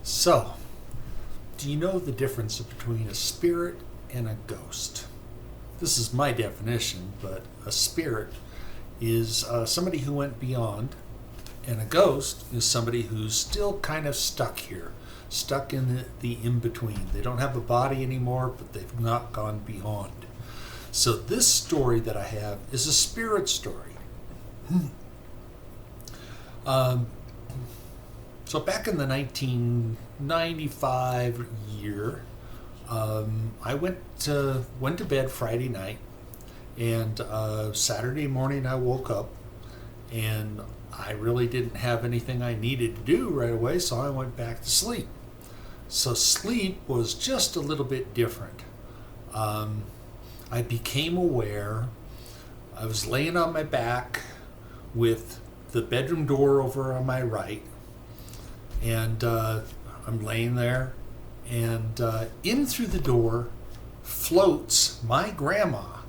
So, do you know the difference between a spirit and a ghost? This is my definition, but a spirit is somebody who went beyond, and a ghost is somebody who's still kind of stuck here, stuck in the in-between. They don't have a body anymore, but they've not gone beyond. So this story that I have is a spirit story. So back in the 1995 year, I went to bed Friday night, and Saturday morning I woke up, and I really didn't have anything I needed to do right away, so I went back to sleep. So sleep was just a little bit different. I became aware. I was laying on my back with the bedroom door over on my right, and I'm laying there, and in through the door floats my grandma,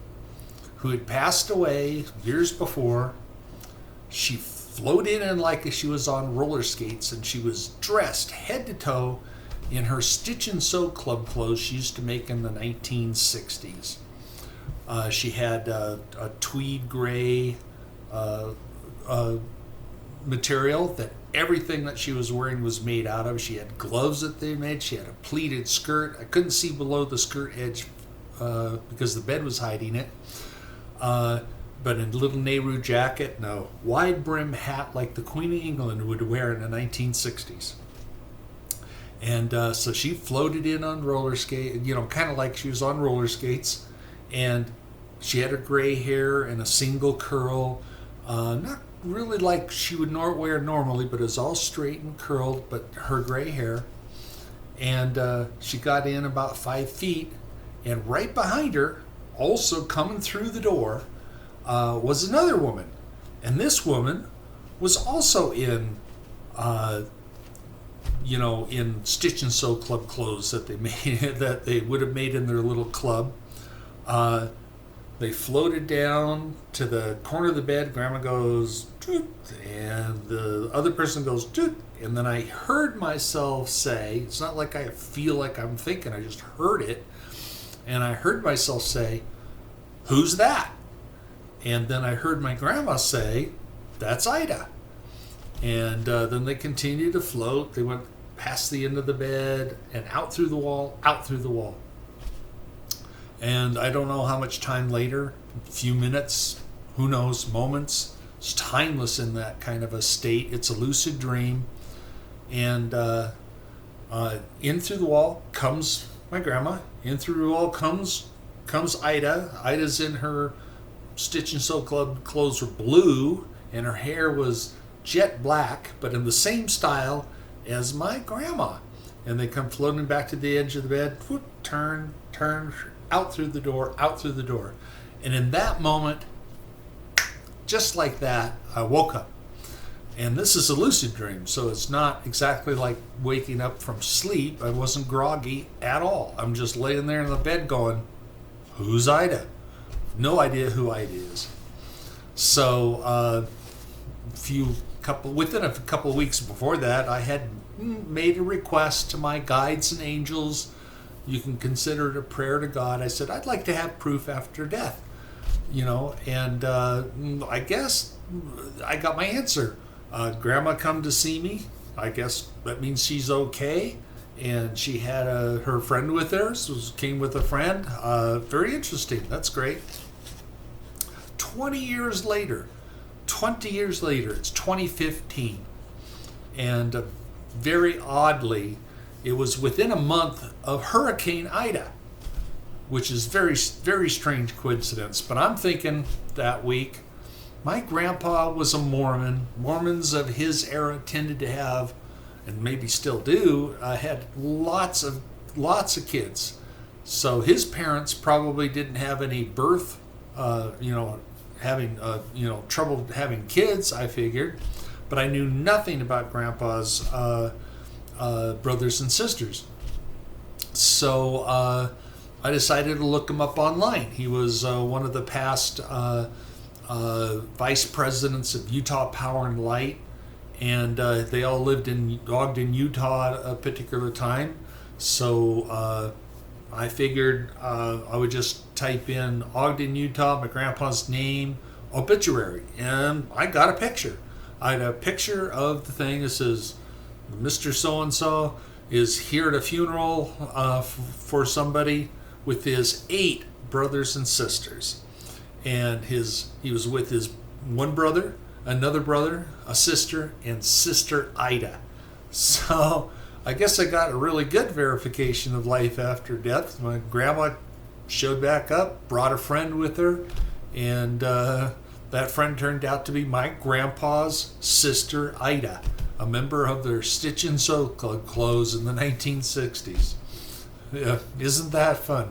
who had passed away years before. She floated in like she was on roller skates, and she was dressed head to toe in her stitch and sew club clothes she used to make in the 1960s. She had a tweed gray material that everything that she was wearing was made out of. She had gloves that they made. She had a pleated skirt. I couldn't see below the skirt edge because the bed was hiding it. But a little Nehru jacket and a wide brim hat like the Queen of England would wear in the 1960s. And so she floated in on roller skates, kind of like she was on roller skates. And she had her gray hair and a single curl, not really like she would wear normally, but it was all straight and curled, but her gray hair. And she got in about 5 feet, and right behind her, also coming through the door, was another woman. And this woman was also in Stitch and Sew Club clothes that they made, that they would have made in their little club. They floated down to the corner of the bed. Grandma goes, doot, and the other person goes, doot. And then I heard myself say, it's not like I feel like I'm thinking, I just heard it. And I heard myself say, "Who's that?" And then I heard my grandma say, "That's Ida." And then they continued to float. They went past the end of the bed and out through the wall, out through the wall. And I don't know how much time later, a few minutes, who knows, moments. It's timeless in that kind of a state. It's a lucid dream. And in through the wall comes my grandma. In through the wall comes Ida. Ida's in her Stitch and Sew Club clothes were blue, and her hair was jet black, but in the same style as my grandma. And they come floating back to the edge of the bed, whoop, turn, out through the door. And in that moment, just like that, I woke up. And this is a lucid dream, so it's not exactly like waking up from sleep. I wasn't groggy at all. I'm just laying there in the bed going, "Who's Ida?" No idea who Ida is. So within a couple of weeks before that, I had made a request to my guides and angels. You can consider it a prayer to God. I said, I'd like to have proof after death, and I guess I got my answer. Grandma come to see me. I guess that means she's okay. And she had her friend with her, so came with a friend. Very interesting. That's great. 20 years later, it's 2015. And very oddly, it was within a month of Hurricane Ida, which is very, very strange coincidence. But I'm thinking that week, my grandpa was a Mormon. Mormons of his era tended to have, and maybe still do, had lots of kids. So his parents probably didn't have any birth, having trouble having kids, I figured. But I knew nothing about Grandpa's brothers and sisters. So I decided to look him up online. He was one of the past vice presidents of Utah Power and Light, and they all lived in Ogden, Utah at a particular time. So I figured I would just type in Ogden, Utah, my grandpa's name, obituary, and I got a picture. I had a picture of the thing that says, Mr. So-and-so is here at a funeral for somebody with his 8 brothers and sisters. And he was with his one brother, another brother, a sister, and Sister Ida. So I guess I got a really good verification of life after death. My grandma showed back up, brought a friend with her, and that friend turned out to be my grandpa's sister Ida, a member of their Stitch and Sew Club clothes in the 1960s. Yeah, isn't that fun?